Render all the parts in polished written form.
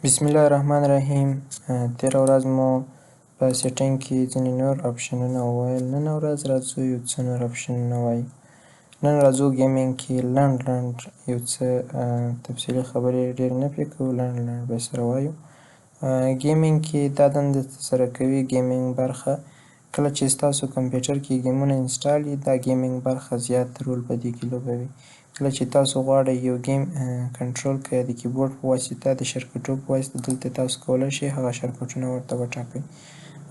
بسم الله الرحمن الرحیم. تېره ورځ مو په سیټینګ کې ځینې نور اپشنونه وویل. نن ورځ راځو یو څه نور اپشنونه وایو. نن راځو ګیمینګ کې لنډ یو څه تفصیلي خبرې ډېر نه پرې کوو، لنډ به سره وایو. ګیمینګ کې دا دنده ترسره کوي ګیمینګ برخه. کله چې ستاسو کمپیوټر کې ګیمونه انسټال وي دا ګیمینګ برخه زیات رول په دې کې لوبوي. کله چې تاسو غواړئ یو ګیم کنټرول کړئ د کیبورډ په واسطه د شرکټو په واسطه دلته تاسو کولی شئ هغه شرکټونه ورته وټاکئ.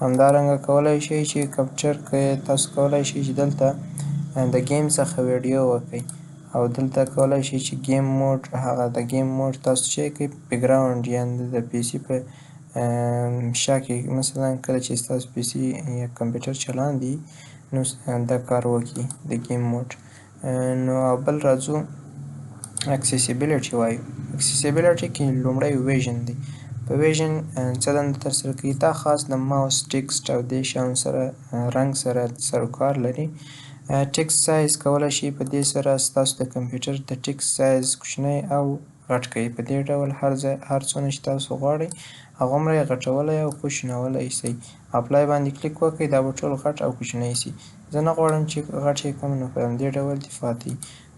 همدارنګه کولی شئ چې کپچر کې تاسو کولی شئ چې دلته د ګیم څخه ویډیو وکړئ او دلته کولی شئ چې ګیم موډ هغه د ګیم موډ تاسو چی کړئ بیکګراوند یعنې د پی سي په شا کې مثلا کله چې ستاسو پی سي یا کمپیوټر چالان دی نو دا کار وکړي د ګیم موډ. نو بل راځو اکسیسیبیلیټي وایو. اکسیسیبیلیټي کې لومړی ویژن دی. په ویژن څه دنده ترسره کوي؟ دا خاص د ماوس ټیکسټ او دې شیانو سره رنګ سره سروکار لري. ټیکسټ سایز کولی شي په دې سره ستاسو د کمپیوټر د ټیکسټ سایز کوچنی او غټ کړئ. په دې ډول هر څونه چې تاسو غواړئ هغومره یې غټولی او کوچنولی شئ. اپلای باندې کلیک وکړئ دا به ټول غټ او کوچنی شي. زه نه غواړم چې غټ یې کړم نو په همدې ډول دې پاتې.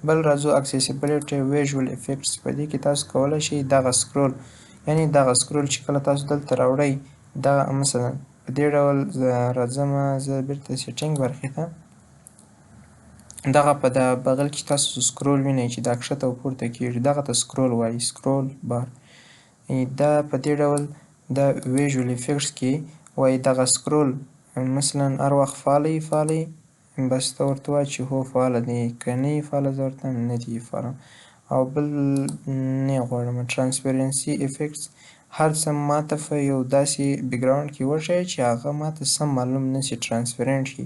بل راځو اکسیسیبیلیټي ویژوال افیکټس. په دې کې تاسو کولی شئ دغه سکرول یعنې دغه سکرول چې کله تاسو دلته راوړئ دغه مثلا په دې ډول راځمه زه بیرته سیټینګ برخې ته. دغه په بغل کې تاسو سکرول وینئ چې دا ښکته او پورته کیږي دغه ته سکرول وایي، سکرول بار. دا په دې ډول د ویژوال افیکټس کې وایي دغه سکرول مثلا هر وخت فعاله بس ته ورته ووایه چې هو فعاله دی، که نه یې فعاله زه ورته وایم نه دی فعاله. او بل نه یې غواړم. ټرانسپیرنسي افیکټس هر څه ماته په یو داسې بیکګراوند کې وښیه چې هغه ماته سم معلوم نه شي ټرانسپیرنټ شي.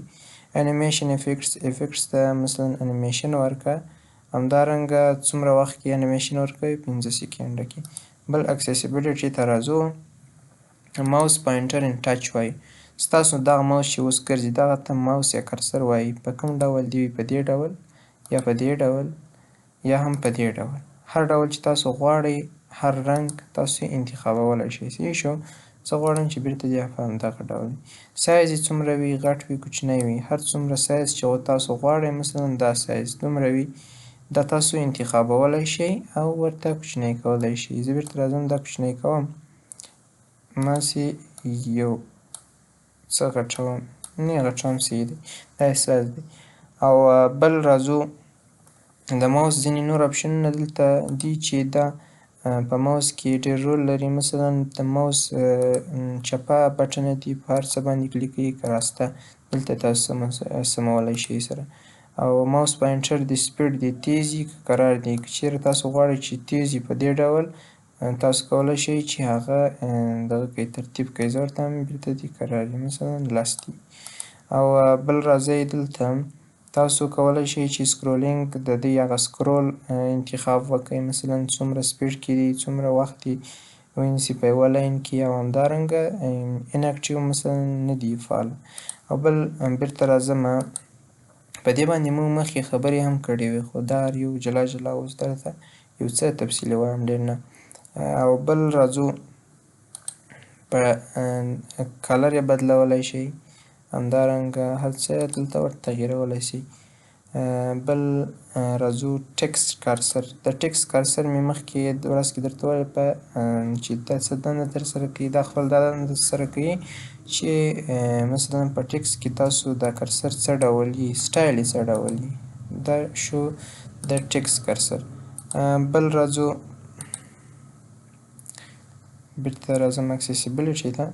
انیمیشن افیکټس ته مثلا انیمیشن ورکړه. همدارنګه څومره وخت کې انیمیشن ورکوئ 15 سکینډه کې. بل اکسیسیبیلیټي ته راځو. ماوس پوینټر ان ټچ وایي. ستاسو دغه ماوس چې اوس ګرځي دغه ته ماوس یا کرسر وایي. په کوم ډول دې وي؟ په دې ډول یا په دې ډول یا هم په دې ډول. هر ډول چې تاسو غواړئ هر رنګ تاسو انتخابولی شئ. صحیح شو؟ زه غواړم چې بیرته دې په همدغه ډول وي. سایز یې څومره وي؟ غټ وي کوچنی وي. هر څومره سایز چې تاسو غواړئ مثلا دا سایز دومره وي دا تاسو انتخابولی شئ او ورته کوچنی کولی شئ. زه بیرته راځم دا کوچنی کوم هماسې یو څه غټوم، نه یې غټوم صحیح دی دا احساس دی. او بل راځو د ماوس ځینې نور اپشنونه دلته دي چې دا په ماوس کې ډېر رول لري. مثلا د ماوس چپه بټنه دي په هر څه باندې کلیک کړئ که راسته دلته تاسو سمولی شئ سره. او ماوس پوینټر د سپیډ دی تیز وي که کرار دی. که چیرې تاسو غواړئ چې تیز وي په دې ډول تاسو کولی شئ چې هغه دغه کړئ ترتیب کړئ. زه ورته وایم بیرته دې کرار وي مثلا لس دي. او بل راځئ دلته تاسو کولی شئ چې سکرولینګ د دې هغه سکرول انتخاب وکړئ مثلا څومره سپیډ کې دی څومره وخت دی ونیسي په یوه لاین کې. او همدارنګه اناکټیو مثلا نه دی فعال. او بل بیرته راځمه په دې باندې موږ مخکې خبرې هم کړې وې خو دا هر یو جلا اوس درته یو څه تفصیلي وایم ډېر نه. او بل راځو په کلر یې بدلولی شئ. همدارنګه هر څه دلته ورته تغییرولی شئ. بل راځو ټیکسټ کارسر. د ټیکسټ کارسر مې مخکې ورځ کې درته وویل چې دا څه دنده ترسره کوي. دا خپل دا دنده ترسره کوي چې مثلا په ټیکسټ کې تاسو دا کرسر څه ډول وي سټایل یې څه ډول وي. دا شو د ټیکسټ کرسر. بل راځو بیرته راځم اکسیسیبیلیټي ته.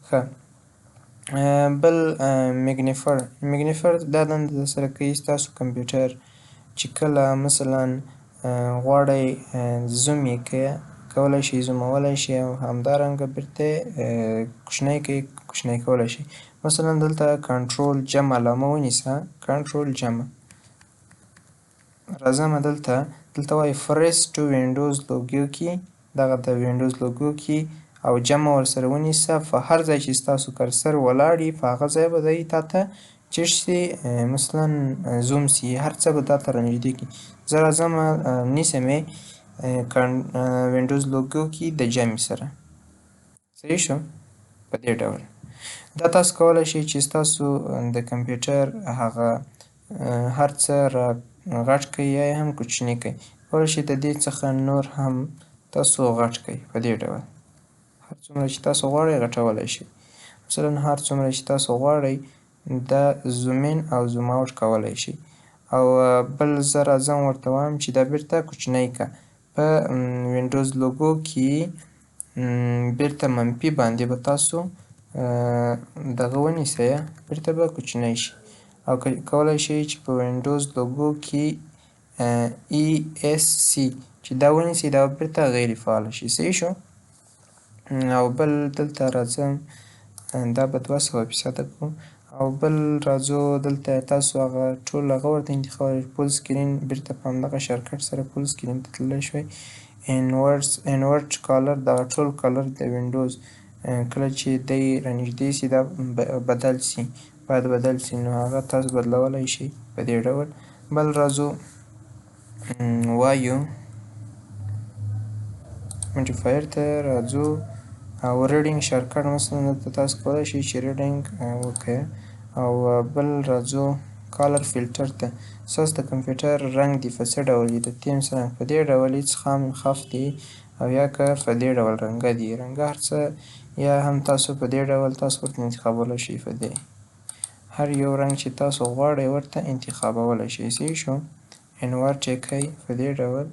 ښه بل میګنیفر دا دنده ترسره کوي ستاسو کمپیوټر چې کله مثلا غواړئ زوم یې کولی شئ زومولی شئ او همدارنګه بیرته کوچنی کولی شئ. مثلا دلته کنټرول جمع علامه ونیسه کنټرول جمع راځمه دلته وایي فرس ټو وینډوز لوګو کې دغه د وینډوز لوګو کې او جمع ورسره ونیسه. په هر ځای چې ستاسو کرسر ولاړ وي په هغه ځای به دی تا ته چیش سي مثلا زوم سي هر څه به تا ته رانږدې کړي. زه راځمه نیسم یې وینډوز لوګو کې د جمع سره. صحیح شو؟ په دې ډول دا تاسو کولی شئ چې ستاسو د کمپیوټر هغه هر څه را غټ کړئ یا یې هم کوچني کړئ. کولی شئ د دې څخه نور هم تاسو غټ کړئ په دې ډول. هر څومره چې تاسو غواړئ غټولی شئ. مثلا هر څومره چې تاسو غواړئ دا زوم ان او زوم اوټ کولی شئ. او بل زه راځم ورته وایم چې دا بیرته کوچنی کړه. په وینډوز لوګو کې بیرته منفي باندې به تاسو دغه ونیسئ، بیرته به کوچنی شي. او کولی شئ چې په وینډوز لوګو کې ESC چې دا ونیسئ دا به بیرته غیر فعاله شي. صحیح شو؟ او بل دلته راځم دا به 200% کړو. او بل راځو دلته تاسو هغه ټول هغه ورته انتخابوئ. فول سکرین بیرته په همدغه شارټکټ سره فول سکرین ته تللی شوئ. انورټ کالر دغه ټول کالر د وینډوز کله چې دی رانږدې سي دا بدل سي، باید بدل سي، نو هغه تاسو بدلولی شئ په دې ډول. بل راځو وایو موډیفایر ته راځو او ریډینګ شارټکټ مثلا دلته تاسو کولی شئ چې ریډینګ وکړئ. او بل راځو کالر فلټر ته. ستاسو د کمپیوټر رنګ دې په څه ډول وي، د تیمس رنګ په دې ډول هېڅ خام خف دی او یا که په دې ډول رنګه دي، رنګه هر څه یا هم تاسو په دې ډول تاسو ورته انتخابولی شئ. په دې هر یو رنګ چې تاسو غواړئ ورته انتخابولی شئ. صحیح شو؟ انورټ یې کړئ په دې ډول.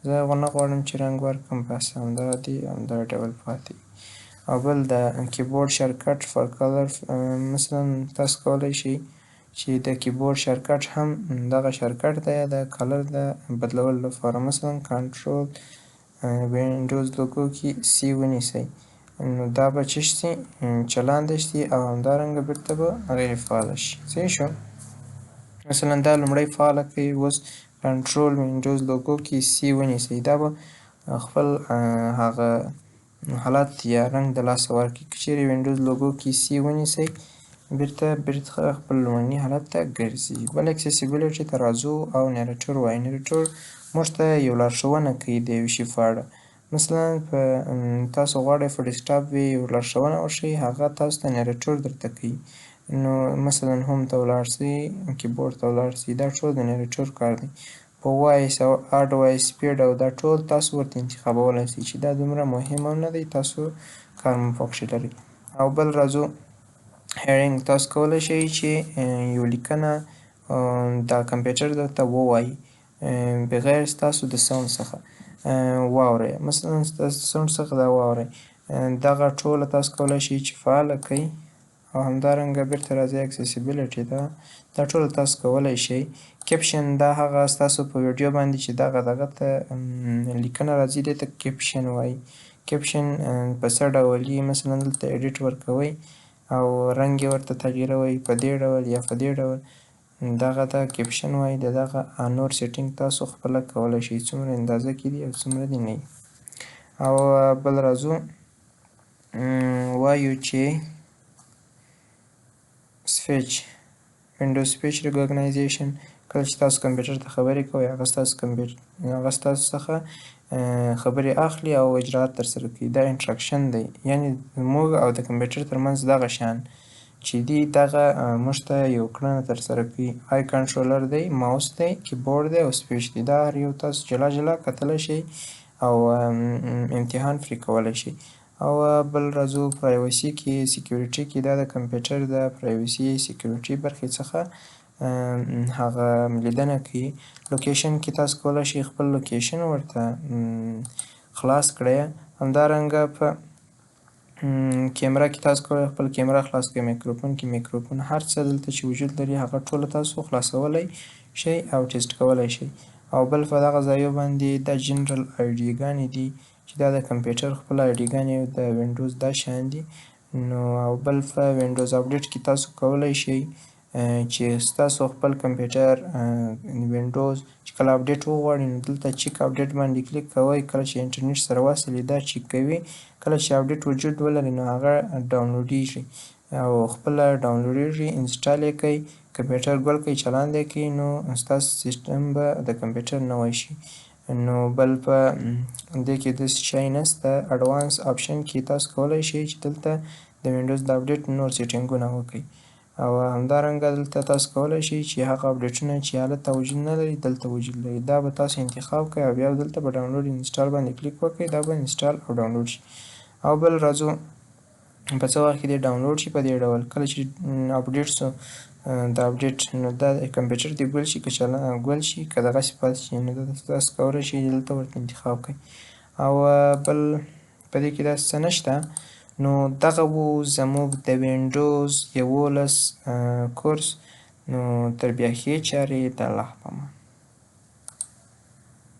زه نه غواړم چې رنګ ورکړم، بس همدغه دي، همدغه ډول پاتې. او بل د کیبورډ شارټکټ فار کلر مثلا تاسو کولی شئ چې د کیبورډ شارټکټ هم دغه شارټکټ دی د کلر د بدلولو لپاره. مثلا کنټرول وینډوز لوګو کې سی ونیسئ، نو دا به څه شي، چالانده شي او همدارنګه بیرته به غیر فعاله شي. صحیح شو؟ مثلا دا لومړی فعاله کړئ، اوس کنټرول وینډوز لوګو کې سی ونیسئ، دا به خپل هغه حالت یا رنګ د لاسه ورکړي. که چیرې وینډوز لوګو کې سی ونیسئ بیرته خپل لومړني حالت ته ګرځي. بل اکسیسیبیلیټي ته راځو او نیریټور وایي. نیریټور موږ ته یو لارښوونه کوي د یو شي په اړه. مثلا په تاسو غواړئ په ډیسکټاپ وي یو لارښوونه وښیي، هغه تاسو ته نیریټور درته کوي. نو مثلا هوم ته ولاړ سئ، کیبورډ ته ولاړ سئ، دا ټول د نیریټور کار دی. په وایس او اډ وایس سپیډ او دا ټول تاسو ورته انتخابولی شئ چې دا دومره مهم هم نه دی، تاسو کار مو پکښې لرئ. او بل راځو هیډینګ. تاسو کولی شئ چې یو لیکنه دا کمپیوټر درته ووایي بغیر ستاسو د ساوند څخه واورئ. مثلا ستاسو د ساوند څخه دا واورئ، دغه ټوله تاسو کولی شئ چې فعاله کړئ. او همدارنګه بیرته راځئ اکسیسیبیلیټي ته، دا ټوله تاسو کولی شئ. کیپشن دا هغه ستاسو په ویډیو باندې چې دغه ته لیکنه راځي دې ته کیپشن وایي. کیپشن په څه ډول وي، مثلا دلته ایډیټ ورکوئ او رنګ یې ورته تغییروئ په دې ډول یا په دې ډول، دغه ته کیپشن وایي. د دغه نور سیټینګ تاسو خپله کولی شئ، څومره اندازه کې دي او څومره دې نه وي. او بل راځو وایو چې سویچ وینډوز سویچ ریکګنایزیشن. کله چې تاسو کمپیوټر ته خبرې کوئ هغه ستاسو څخه خبرې اخلي او اجرات ترسره کوي. دا انټراکشن دی، یعنې موږ او د کمپیوټر ترمنځ دغه شیان چې دي دغه موږ ته یو کړنه ترسره کوي. آی کنټرولر دی، ماوس دی، کیبورډ دی او سویچ دی. دا هر یو تاسو جلا جلا کتلی شئ او امتحان پرې کولی شئ. او بل راځو پرایوسي کې سیکیورټي کې، دا د کمپیوټر د پرایوسي سیکیورټي برخې څخه هغه لیدنه کوي. لوکیشن کې تاسو کولی شئ خپل لوکیشن ورته خلاص کړئ. همدارنګه په کیمره کې تاسو کولی خپل کیمره خلاص کړئ. میکروفون کې میکروفون، هر څه دلته چې وجود لري هغه ټوله تاسو خلاصولی شئ او ټیسټ کولی شئ. او بل په دغه ځایو باندې دا جنرال آیډي ګانې دي چې دا د کمپیوټر خپل آیډي ګانې د وینډوز دا شیان دي. نو او بل په وینډوز اپډیټ کې تاسو کولی شئ چې ستاسو خپل کمپیوټر وینډوز چې کله اپډیټ وغواړي نو دلته چیک اپډیټ باندې کلیک کوئ. کله چې انټرنیټ سره وصل وي دا چیک کوي. کله چې اپډیټ وجود ولري نو هغه ډاونلوډیږي او خپله ډاونلوډیږي، انسټال یې کړئ، کمپیوټر ګل کړئ، چالان یې کړئ، نو ستاسو سیسټم به د کمپیوټر نوی شي. نو بل په دې کې داسې شی نشته. اډوانس آپشن کې تاسو کولی شئ چې دلته د وینډوز د اپډیټ نور سیټینګونه وکړئ، او همدارنګه دلته تاسو کولی شئ چې هغه اپډیټونه چې هلته وجود نه لري دلته وجود لري. دا به تاسو انتخاب کړئ او بیا دلته په ډاونلوډ انسټال باندې کلیک وکړئ، دا به انسټال او ډاونلوډ شي. او بل راځو په څه وخت کې دې ډاونلوډ شي په دې ډول کله چې اپډیټ سو د اپډیټ نو دا کمپیوټر دې ګل شي که ګل شي که دغسې پاتې شي نو تاسو کولی شئ دلته ورته انتخاب کړئ. او بل په دې کې داسې څه نشته. نو دغه و زموږ د وینډوز 11 کورس. نو تر بیا ښې چارې د الله په امان.